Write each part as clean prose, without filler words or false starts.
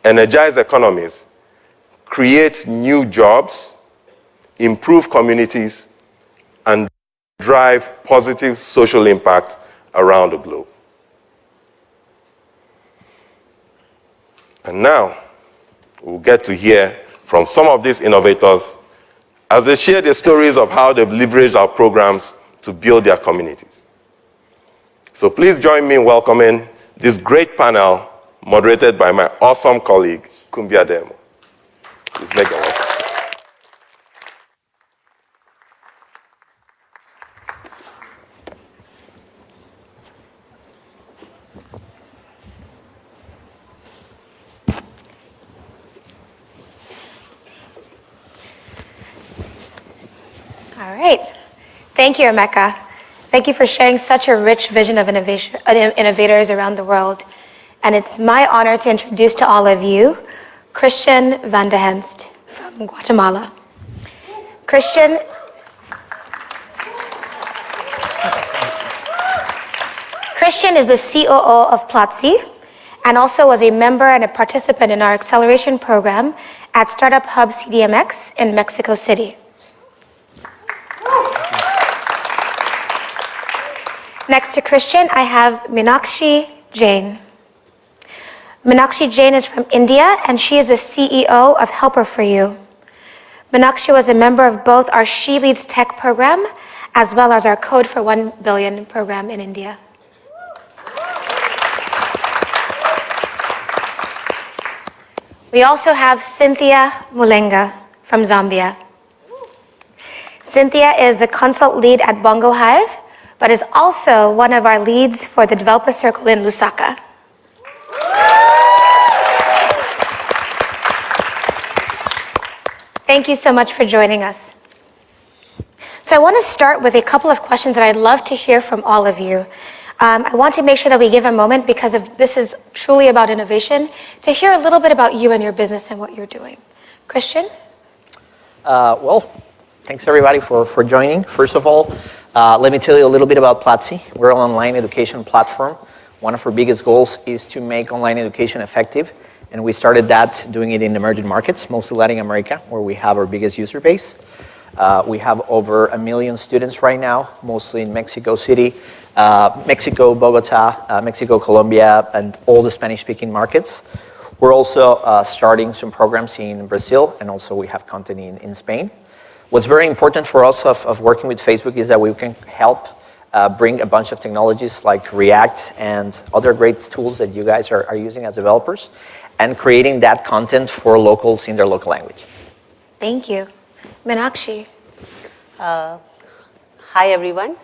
energize economies, create new jobs, improve communities, and drive positive social impact around the globe. And now, we'll get to hear from some of these innovators as they share their stories of how they've leveraged our programs to build their communities. So please join me in welcoming this great panel moderated by my awesome colleague, Kumbia Demo. Please make them welcome. All right. Thank you, Emeka. Thank you for sharing such a rich vision of innovators around the world. And it's my honor to introduce to all of you Christian van de Henst from Guatemala. Christian is the COO of Platzi and also was a member and a participant in our acceleration program at Startup Hub CDMX in Mexico City. Next to Christian, I have Meenakshi Jain. Meenakshi Jain is from India, and she is the CEO of Helper for You. Meenakshi was a member of both our She Leads Tech program, as well as our Code for 1 Billion program in India. We also have Cynthia Mulenga from Zambia. Cynthia is the consult lead at Bongo Hive, but is also one of our leads for the Developer Circle in Lusaka. Thank you so much for joining us. So I want to start with a couple of questions that I'd love to hear from all of you. I want to make sure that we give a moment, because this is truly about innovation, to hear a little bit about you and your business and what you're doing. Christian? Well, thanks everybody for joining. First of all, let me tell you a little bit about Platzi. We're an online education platform. One of our biggest goals is to make online education effective, and we started that doing it in emerging markets, mostly Latin America, where we have our biggest user base. We have over 1 million students right now, mostly in Mexico City, Mexico, Bogota, Mexico, Colombia, and all the Spanish-speaking markets. We're also starting some programs in Brazil, and also we have content in Spain. What's very important for us of working with Facebook is that we can help bring a bunch of technologies like React and other great tools that you guys are using as developers, and creating that content for locals in their local language. Thank you. Meenakshi. Hi everyone.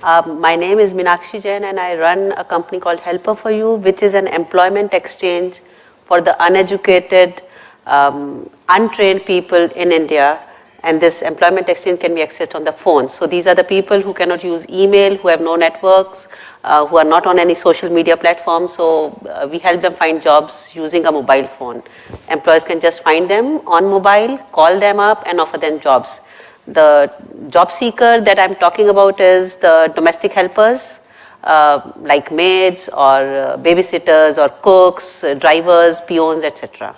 My name is Meenakshi Jain, and I run a company called Helper for You, which is an employment exchange for the uneducated, untrained people in India. And this employment exchange can be accessed on the phone. So these are the people who cannot use email, who have no networks, who are not on any social media platform. So we help them find jobs using a mobile phone. Employers can just find them on mobile, call them up, and offer them jobs. The job seeker that I'm talking about is the domestic helpers, like maids or babysitters or cooks, drivers, peons, etc.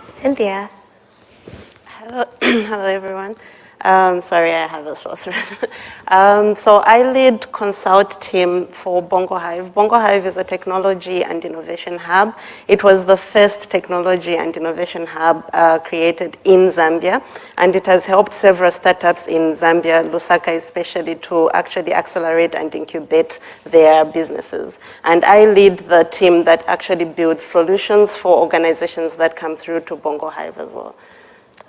Cynthia. Hello everyone. Sorry, I have a sore throat. So I lead consult team for Bongo Hive. Bongo Hive is a technology and innovation hub. It was the first technology and innovation hub created in Zambia, and it has helped several startups in Zambia, Lusaka especially, to actually accelerate and incubate their businesses. And I lead the team that actually builds solutions for organizations that come through to Bongo Hive as well.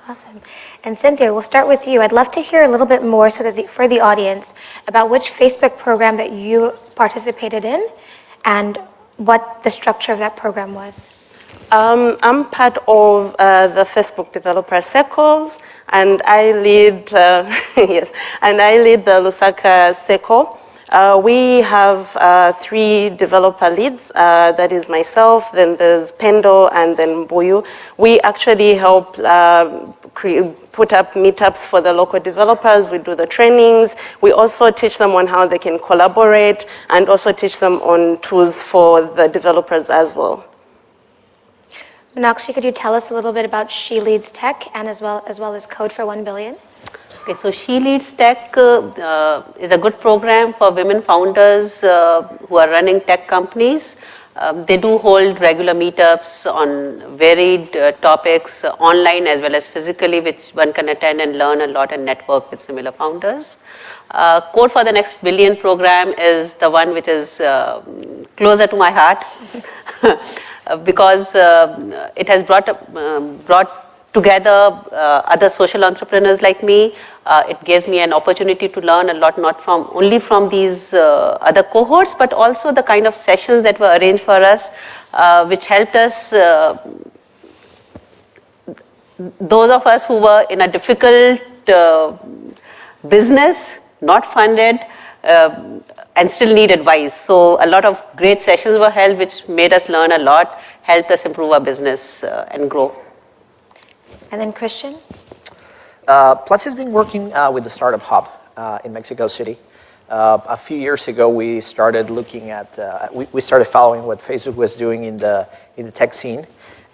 Awesome. And Cynthia, we'll start with you. I'd love to hear a little bit more for the audience about which Facebook program that you participated in and what the structure of that program was. I'm part of the Facebook Developer Circles, and I lead yes, and I lead the Lusaka Circle. We have 3 developer leads, that is myself, then there's Pendo, and then Boyu. We actually help put up meetups for the local developers. We do the trainings. We also teach them on how they can collaborate, and also teach them on tools for the developers as well. Meenakshi, could you tell us a little bit about She Leads Tech and as well as Code for 1 Billion? Okay, so She Leads Tech is a good program for women founders who are running tech companies. They do hold regular meetups on varied topics, online as well as physically, which one can attend and learn a lot and network with similar founders. Code for the Next Billion program is the one which is closer to my heart because it has brought together other social entrepreneurs like me. It gave me an opportunity to learn a lot, not only from these other cohorts, but also the kind of sessions that were arranged for us, which helped us, those of us who were in a difficult business, not funded, and still need advice. So a lot of great sessions were held, which made us learn a lot, helped us improve our business and grow. And then Christian? Platzi has been working with the Startup Hub in Mexico City. A few years ago, we started looking at, we started following what Facebook was doing in the tech scene.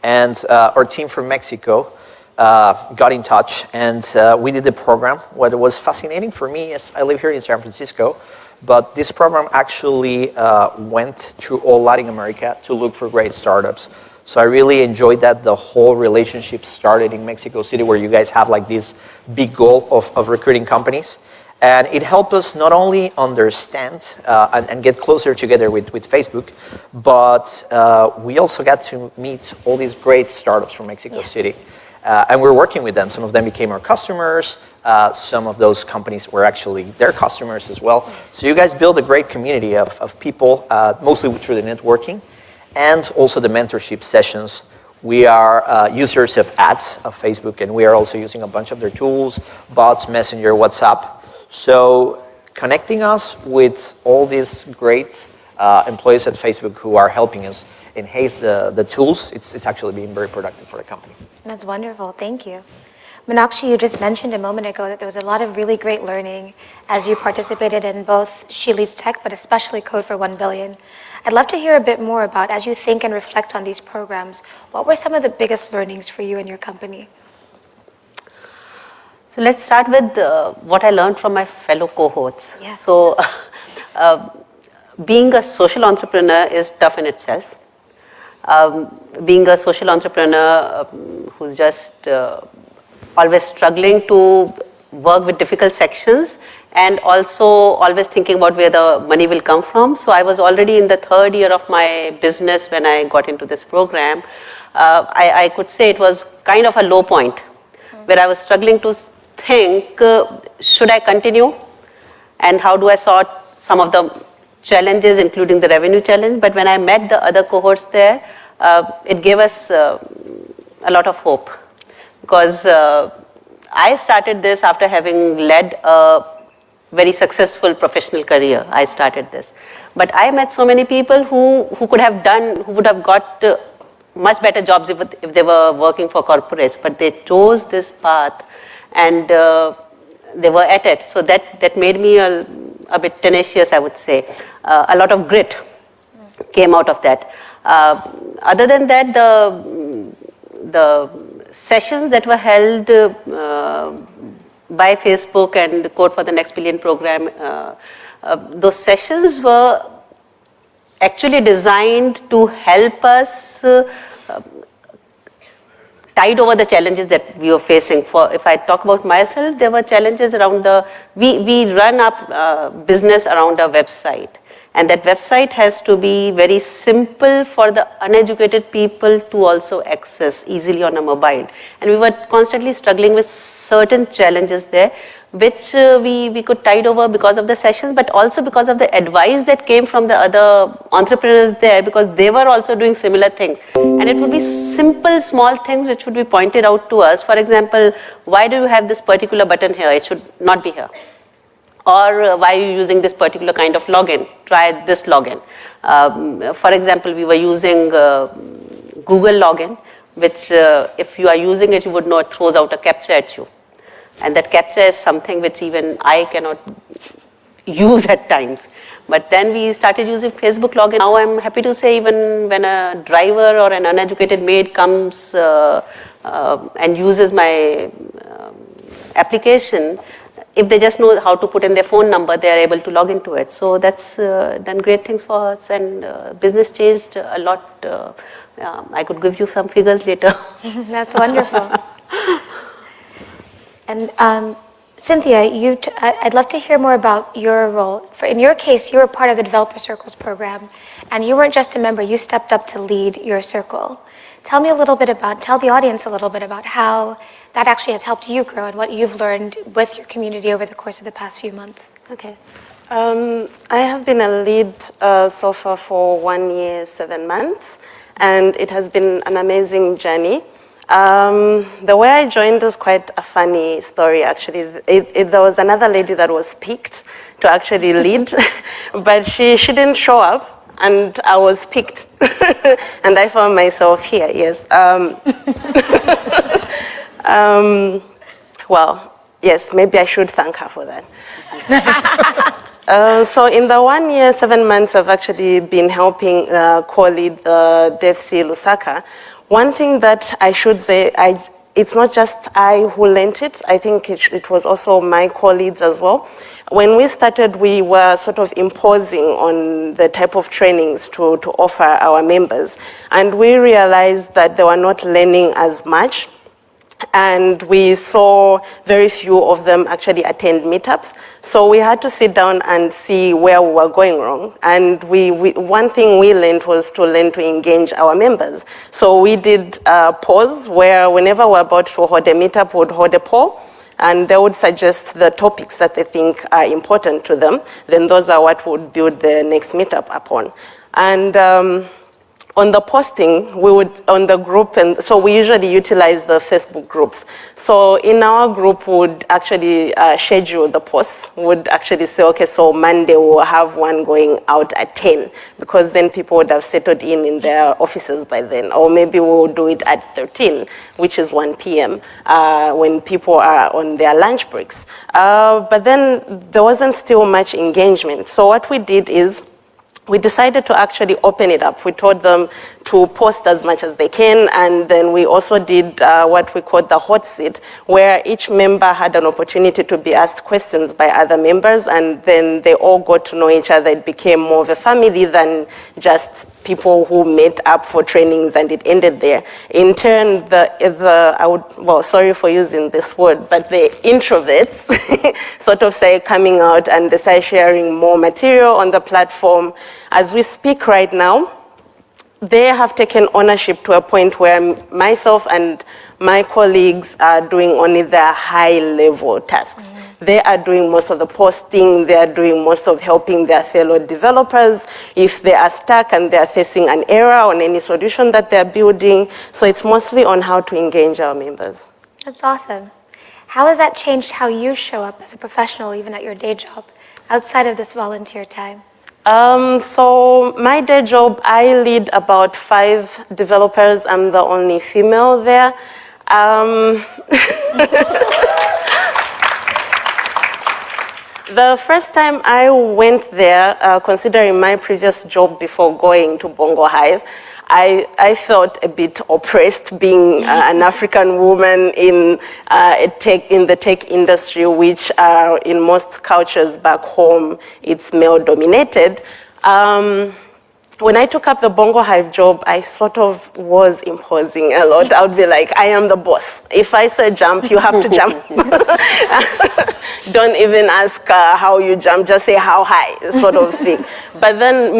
And our team from Mexico got in touch and we did the program. What was fascinating for me is I live here in San Francisco, but this program actually went through all Latin America to look for great startups. So I really enjoyed that the whole relationship started in Mexico City, where you guys have like this big goal of recruiting companies. And it helped us not only understand and get closer together with Facebook, but we also got to meet all these great startups from Mexico City. And we're working with them. Some of them became our customers. Some of those companies were actually their customers as well. So you guys build a great community of people, mostly through the networking. And also the mentorship sessions. We are users of ads of Facebook, and we are also using a bunch of their tools, bots, Messenger, WhatsApp. So connecting us with all these great employees at Facebook who are helping us enhance the tools, it's actually been very productive for the company. That's wonderful, thank you. Meenakshi, you just mentioned a moment ago that there was a lot of really great learning as you participated in both She Leads Tech, but especially Code for 1 Billion. I'd love to hear a bit more about, as you think and reflect on these programs, what were some of the biggest learnings for you and your company? So let's start with what I learned from my fellow cohorts. Yes. So being a social entrepreneur is tough in itself. Being a social entrepreneur who's just always struggling to work with difficult sections and also always thinking about where the money will come from. So I was already in the third year of my business when I got into this program. I could say it was kind of a low point where I was struggling to think, should I continue? And how do I sort some of the challenges, including the revenue challenge? But when I met the other cohorts there, it gave us a lot of hope. Because I started this after having led a very successful professional career. I started this. But I met so many people who would have got much better jobs if they were working for corporates, but they chose this path and they were at it. So that made me a bit tenacious, I would say. A lot of grit came out of that. Other than that, the sessions that were held by Facebook and Code for the Next Billion program, those sessions were actually designed to help us tide over the challenges that we were facing. If I talk about myself, there were challenges around we run our business around a website. And that website has to be very simple for the uneducated people to also access easily on a mobile. And we were constantly struggling with certain challenges there, which we could tide over because of the sessions, but also because of the advice that came from the other entrepreneurs there, because they were also doing similar things. And it would be simple, small things which would be pointed out to us. For example, why do you have this particular button here? It should not be here. Or why are you using this particular kind of login? Try this login. For example, we were using Google login, which if you are using it, you would know it throws out a captcha at you. And that captcha is something which even I cannot use at times. But then we started using Facebook login. Now I'm happy to say even when a driver or an uneducated maid comes and uses my application, if they just know how to put in their phone number, they are able to log into it. So that's done great things for us, and business changed a lot. I could give you some figures later. That's wonderful. And Cynthia, I'd love to hear more about your role. In your case, you were part of the Developer Circles program, and you weren't just a member, you stepped up to lead your circle. Tell the audience a little bit about how that actually has helped you grow and what you've learned with your community over the course of the past few months. Okay. I have been a lead so far for 1 year, 7 months, and it has been an amazing journey. The way I joined is quite a funny story, actually. There was another lady that was picked to actually lead, but she didn't show up, and I was picked. And I found myself here, yes. Well, yes, maybe I should thank her for that. So in the 1 year, 7 months, I've actually been helping co-lead the DevC Lusaka. One thing that I should say, it's not just I who learned it. I think it was also my colleagues as well. When we started, we were sort of imposing on the type of trainings to offer our members. And we realized that they were not learning as much. And we saw very few of them actually attend meetups. So we had to sit down and see where we were going wrong. And one thing we learned was to learn to engage our members. So we did a pause where whenever we're about to hold a meetup, we would hold a poll, and they would suggest the topics that they think are important to them. Then those are what would build the next meetup upon. And on the posting, on the group, and so we usually utilize the Facebook groups. So in our group, we would actually schedule the posts. We would actually say, okay, so Monday we'll have one going out at 10, because then people would have settled in their offices by then. Or maybe we'll do it at 13, which is 1 p.m., when people are on their lunch breaks. But then there wasn't still much engagement. So what we did is, we decided to actually open it up. We told them to post as much as they can, and then we also did what we called the hot seat, where each member had an opportunity to be asked questions by other members, and then they all got to know each other. It became more of a family than just people who met up for trainings and it ended there. In turn, sorry for using this word, but the introverts sort of say coming out and they start sharing more material on the platform. As we speak right now, they have taken ownership to a point where myself and my colleagues are doing only their high-level tasks. Mm-hmm. They are doing most of the posting, they are doing most of helping their fellow developers if they are stuck and they are facing an error on any solution that they're building. So it's mostly on how to engage our members. That's awesome. How has that changed how you show up as a professional, even at your day job, outside of this volunteer time? So my day job, I lead about 5 developers. I'm the only female there. The first time I went there, considering my previous job before going to Bongo Hive, I felt a bit oppressed being an African woman in the tech industry, which in most cultures back home, it's male dominated. When I took up the Bongo Hive job, I sort of was imposing a lot. I would be like, I am the boss. If I say jump, you have to jump. Don't even ask how you jump, just say how high, sort of thing. But then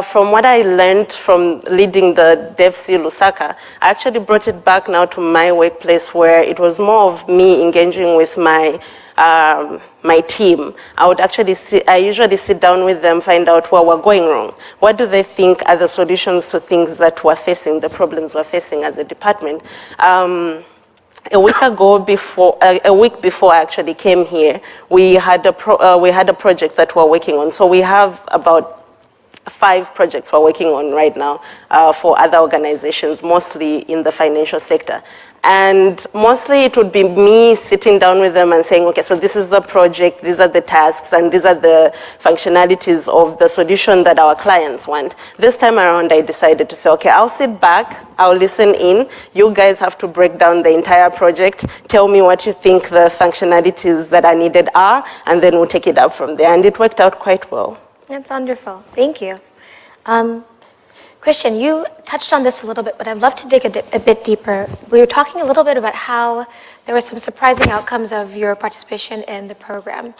from what I learned from leading the DevC Lusaka, I actually brought it back now to my workplace, where it was more of me engaging with my team. I usually sit down with them, find out where we're going wrong. What do they think are the solutions to things that we're facing, the problems we're facing as a department? A week before I actually came here, we had a project that we're working on. So we have about 5 projects we're working on right now for other organizations, mostly in the financial sector. And mostly it would be me sitting down with them and saying, okay, so this is the project, these are the tasks, and these are the functionalities of the solution that our clients want. This time around, I decided to say, okay, I'll sit back, I'll listen in. You guys have to break down the entire project, tell me what you think the functionalities that are needed are, and then we'll take it up from there. And it worked out quite well. That's wonderful. Thank you. Christian, you touched on this a little bit, but I'd love to dig a bit deeper. We were talking a little bit about how there were some surprising outcomes of your participation in the program.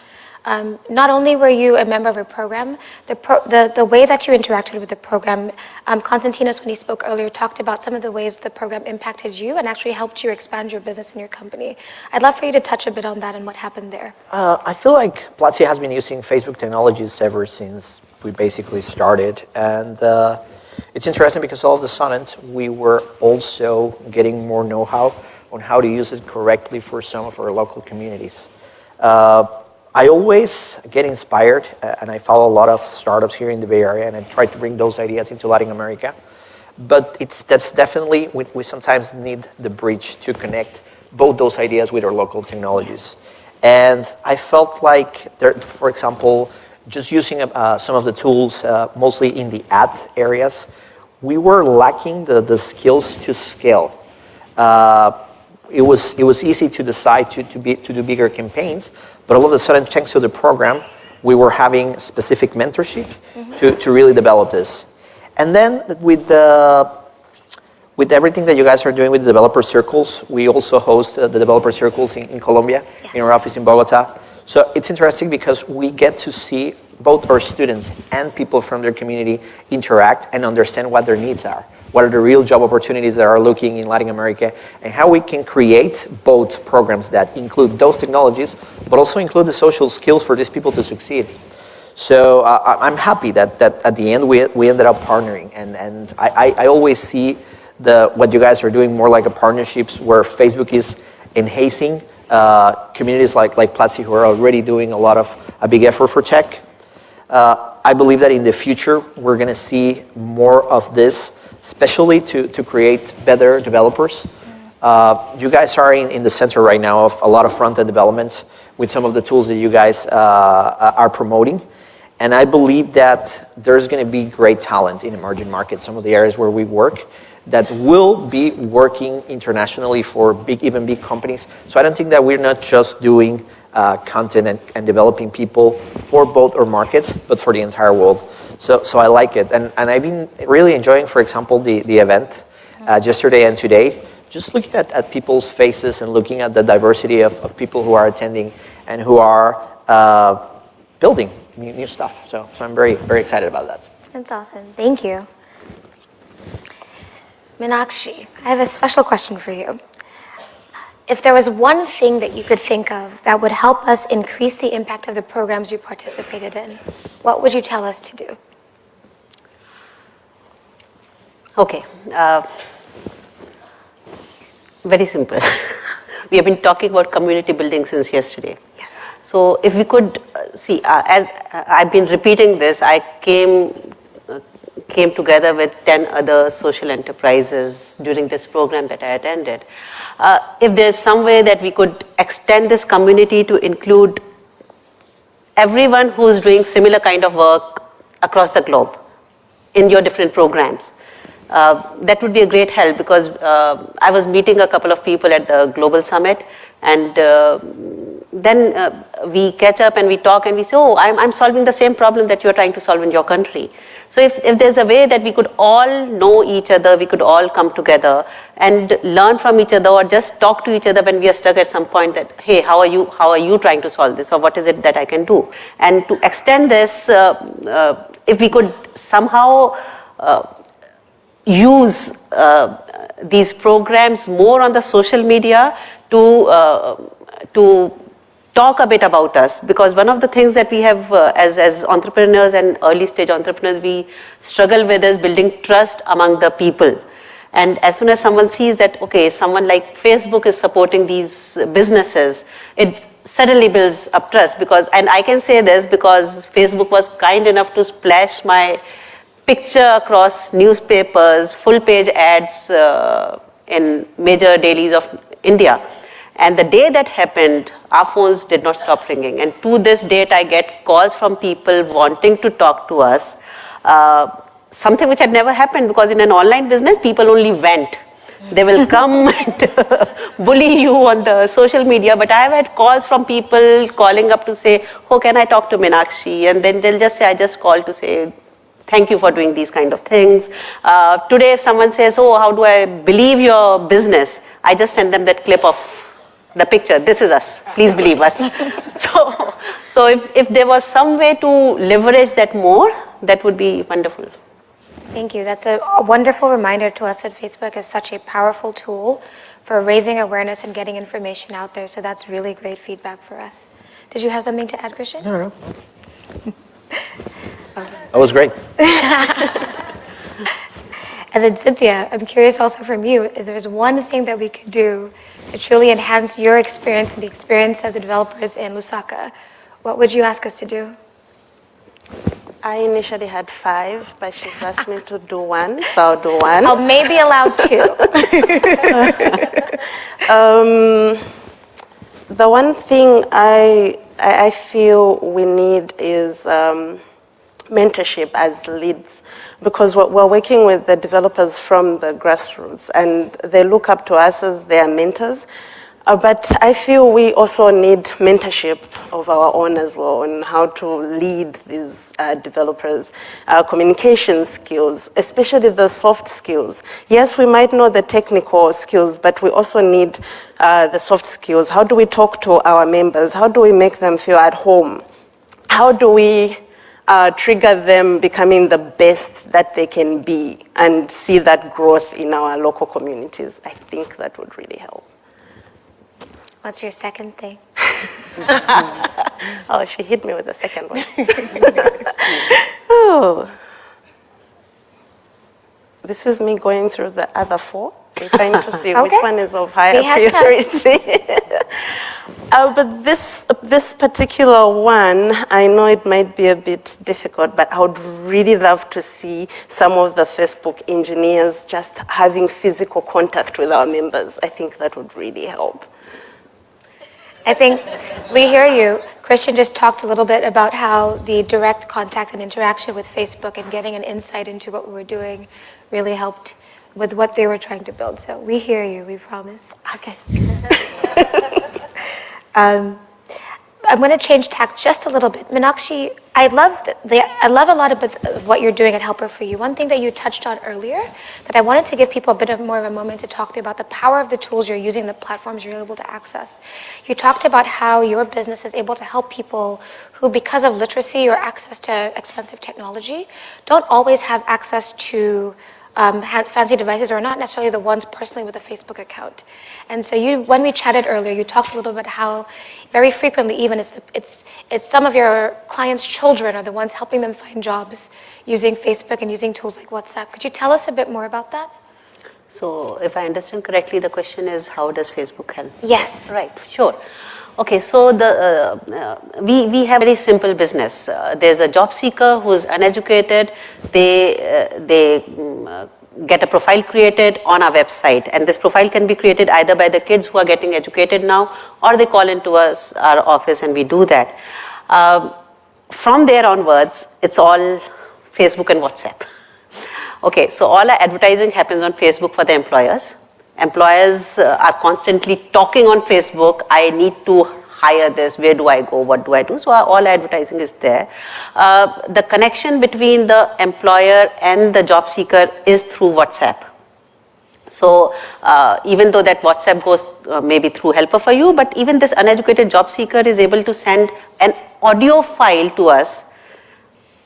Not only were you a member of a program, the way that you interacted with the program, Konstantinos, when he spoke earlier, talked about some of the ways the program impacted you and actually helped you expand your business and your company. I'd love for you to touch a bit on that and what happened there. I feel like Platzi has been using Facebook technologies ever since we basically started. And it's interesting because all of a sudden we were also getting more know-how on how to use it correctly for some of our local communities. I always get inspired, and I follow a lot of startups here in the Bay Area, and I try to bring those ideas into Latin America. But that's definitely, we sometimes need the bridge to connect both those ideas with our local technologies. And I felt like, there, for example, just using some of the tools, mostly in the ad areas, we were lacking the skills to scale. It was easy to decide to do bigger campaigns, but all of a sudden, thanks to the program, we were having specific mentorship to really develop this. And then with everything that you guys are doing with the developer circles, we also host the developer circles in Colombia, in our office in Bogota. So it's interesting because we get to see both our students and people from their community interact and understand what their needs are. What are the real job opportunities that are looking in Latin America, and how we can create both programs that include those technologies, but also include the social skills for these people to succeed. So I'm happy that at the end we ended up partnering, and I always see what you guys are doing more like a partnerships where Facebook is enhancing communities like Platzi who are already doing a big effort for tech. I believe that in the future we're going to see more of this, especially to create better developers. You guys are in the center right now of a lot of front-end development with some of the tools that you guys are promoting. And I believe that there's going to be great talent in emerging markets, some of the areas where we work, that will be working internationally for even big companies. So I don't think that we're not just doing content and developing people for both our markets, but for the entire world. So I like it. And I've been really enjoying, for example, the event yesterday and today, just looking at people's faces and looking at the diversity of people who are attending and who are building new stuff. So I'm very, very excited about that. That's awesome. Thank you. Meenakshi, I have a special question for you. If there was one thing that you could think of that would help us increase the impact of the programs you participated in, what would you tell us to do? Okay, very simple. We have been talking about community building since yesterday. Yes. So if we could see, as I've been repeating this, I came together with 10 other social enterprises during this program that I attended. If there's some way that we could extend this community to include everyone who's doing similar kind of work across the globe in your different programs, that would be a great help, because I was meeting a couple of people at the Global Summit, and then we catch up and we talk and we say, oh, I'm solving the same problem that you're trying to solve in your country. So if there's a way that we could all know each other, we could all come together and learn from each other, or just talk to each other when we are stuck at some point, that, hey, how are you trying to solve this, or what is it that I can do? And to extend this, if we could somehow use these programs more on the social media to talk a bit about us, because one of the things that we have as entrepreneurs and early stage entrepreneurs, we struggle with is building trust among the people. And as soon as someone sees that, okay, someone like Facebook is supporting these businesses, it suddenly builds up trust. And I can say this because Facebook was kind enough to splash my picture across newspapers, full page ads in major dailies of India. And the day that happened, our phones did not stop ringing. And to this date, I get calls from people wanting to talk to us, something which had never happened, because in an online business, people only vent. They will come and bully you on the social media, but I've had calls from people calling up to say, oh, can I talk to Meenakshi? And then they'll just say, I just called to say, thank you for doing these kind of things. Today, if someone says, oh, how do I believe your business? I just send them that clip of the picture. This is us. Please believe us. So if there was some way to leverage that more, that would be wonderful. Thank you. That's a wonderful reminder to us that Facebook is such a powerful tool for raising awareness and getting information out there. So that's really great feedback for us. Did you have something to add, Christian? No. That was great. And then Cynthia, I'm curious also from you, is there's one thing that we could do to truly enhance your experience and the experience of the developers in Lusaka, what would you ask us to do? I initially had 5, but she's asked me to do 1, so I'll do 1. I'll maybe allow 2. The one thing I feel we need is mentorship as leads, because we're working with the developers from the grassroots, and they look up to us as their mentors. But I feel we also need mentorship of our own as well on how to lead these developers, communication skills, especially the soft skills. Yes, we might know the technical skills, but we also need the soft skills. How do we talk to our members? How do we make them feel at home? How do we trigger them becoming the best that they can be and see that growth in our local communities? I think that would really help. What's your second thing? Oh, she hit me with the second one. Oh. This is me going through the other 4 and trying to see which one is of higher priority. But this particular one, I know it might be a bit difficult, but I would really love to see some of the Facebook engineers just having physical contact with our members. I think that would really help. I think we hear you. Christian just talked a little bit about how the direct contact and interaction with Facebook and getting an insight into what we were doing really helped with what they were trying to build. So we hear you, we promise. Okay. I'm going to change tack just a little bit. Meenakshi, I love a lot of what you're doing at Helper for You. One thing that you touched on earlier that I wanted to give people a bit of more of a moment to talk to you about, the power of the tools you're using, the platforms you're able to access. You talked about how your business is able to help people who, because of literacy or access to expensive technology, don't always have access to fancy devices, or not necessarily the ones personally with a Facebook account. And so when we chatted earlier, you talked a little bit how very frequently even it's some of your clients' children are the ones helping them find jobs using Facebook and using tools like WhatsApp. Could you tell us a bit more about that? So if I understand correctly, the question is, how does Facebook help? Yes. Right, sure. Okay, so we have a very simple business. There's a job seeker who's uneducated. They get a profile created on our website, and this profile can be created either by the kids who are getting educated now, or they call into our office and we do that. From there onwards, it's all Facebook and WhatsApp. Okay, so all our advertising happens on Facebook for the employers. Employers are constantly talking on Facebook, I need to hire this, where do I go, what do I do? So all advertising is there. The connection between the employer and the job seeker is through WhatsApp. So even though that WhatsApp goes maybe through Helper for You, but even this uneducated job seeker is able to send an audio file to us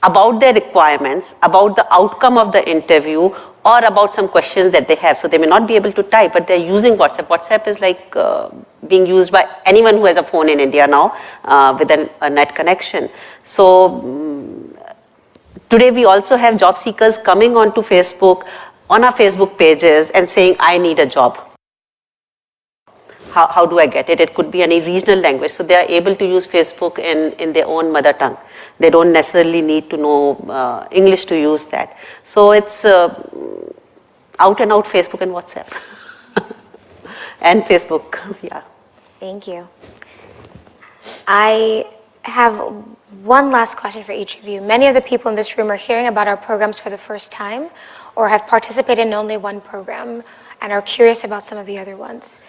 about their requirements, about the outcome of the interview, or about some questions that they have. So they may not be able to type, but they're using WhatsApp. WhatsApp is like being used by anyone who has a phone in India now with a net connection. So today we also have job seekers coming onto Facebook, on our Facebook pages and saying, I need a job. how do I get it? It could be any regional language. So they are able to use Facebook in their own mother tongue. They don't necessarily need to know English to use that. So it's out and out Facebook and WhatsApp. And Facebook, yeah. Thank you. I have one last question for each of you. Many of the people in this room are hearing about our programs for the first time or have participated in only one program and are curious about some of the other ones.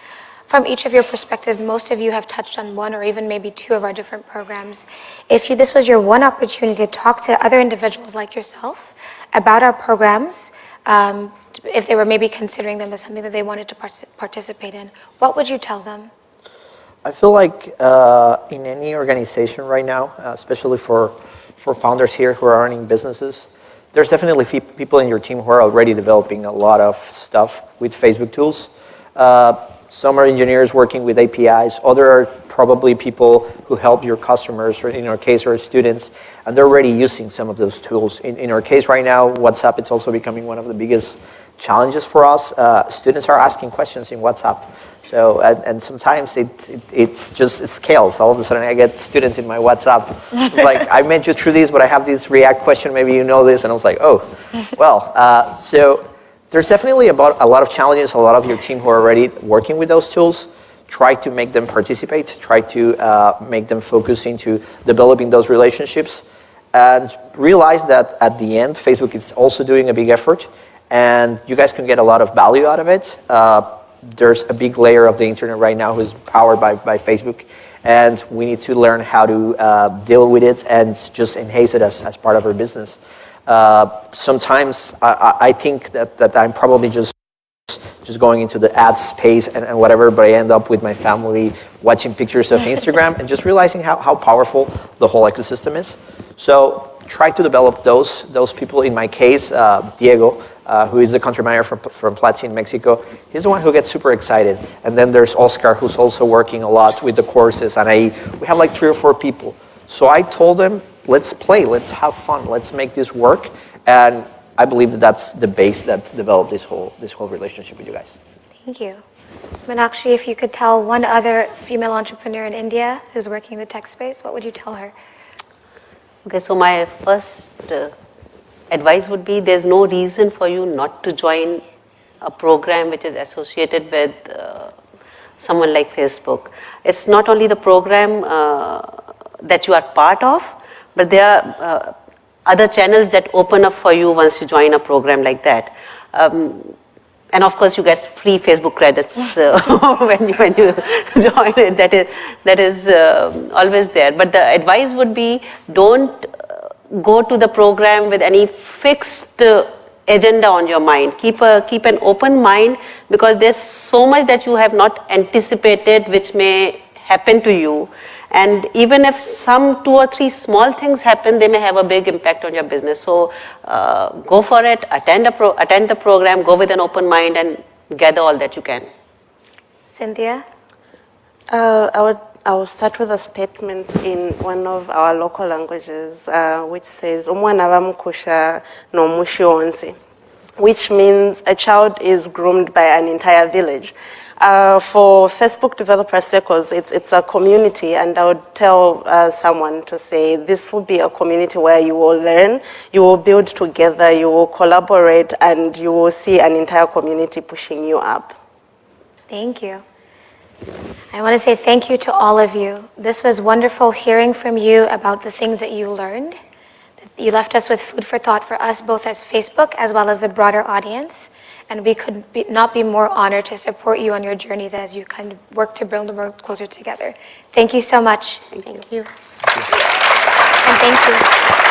From each of your perspective, most of you have touched on one or even maybe two of our different programs. If this was your one opportunity to talk to other individuals like yourself about our programs, if they were maybe considering them as something that they wanted to participate in, what would you tell them? I feel like in any organization right now, especially for founders here who are running businesses, there's definitely people in your team who are already developing a lot of stuff with Facebook tools. Some are engineers working with APIs. Other are probably people who help your customers, or in our case, our students, and they're already using some of those tools. In our case right now, WhatsApp, it's also becoming one of the biggest challenges for us. Students are asking questions in WhatsApp. So, and sometimes it just scales. All of a sudden I get students in my WhatsApp. It's like, I met you through this, but I have this React question, maybe you know this. And I was like, oh, well. So there's definitely a lot of challenges, a lot of your team who are already working with those tools. Try to make them participate, try to make them focus into developing those relationships. And realize that at the end, Facebook is also doing a big effort. And you guys can get a lot of value out of it. There's a big layer of the internet right now who's powered by Facebook, and we need to learn how to deal with it and just enhance it as part of our business. Sometimes I think that I'm probably just going into the ad space and whatever, but I end up with my family watching pictures of Instagram and just realizing how powerful the whole ecosystem is. So try to develop those people. In my case, Diego, who is the country manager from Platzi in Mexico, he's the one who gets super excited. And then there's Oscar, who's also working a lot with the courses, and we have like 3 or 4 people. So I told them, let's play, let's have fun, let's make this work. And I believe that that's the base that developed this whole relationship with you guys. Thank you. Meenakshi, if you could tell one other female entrepreneur in India who's working in the tech space, what would you tell her? Okay, so my first advice would be there's no reason for you not to join a program which is associated with someone like Facebook. It's not only the program that you are part of, but there are other channels that open up for you once you join a program like that. And of course, you get free Facebook credits when you join it. That is always there. But the advice would be, don't go to the program with any fixed agenda on your mind. Keep an open mind, because there's so much that you have not anticipated which may happen to you. And even if some 2 or 3 small things happen, they may have a big impact on your business. So go for it, attend the program, go with an open mind and gather all that you can. Cynthia? I will start with a statement in one of our local languages, which says, "Umwana bamukusha no mushi wonse," which means a child is groomed by an entire village. For Facebook developer circles, it's a community, and I would tell someone to say, this will be a community where you will learn, you will build together, you will collaborate, and you will see an entire community pushing you up. Thank you. I want to say thank you to all of you. This was wonderful hearing from you about the things that you learned. You left us with food for thought for us, both as Facebook as well as the broader audience. And we could not be more honored to support you on your journeys as you kind of work to bring the world closer together. Thank you so much. Thank you. And thank you.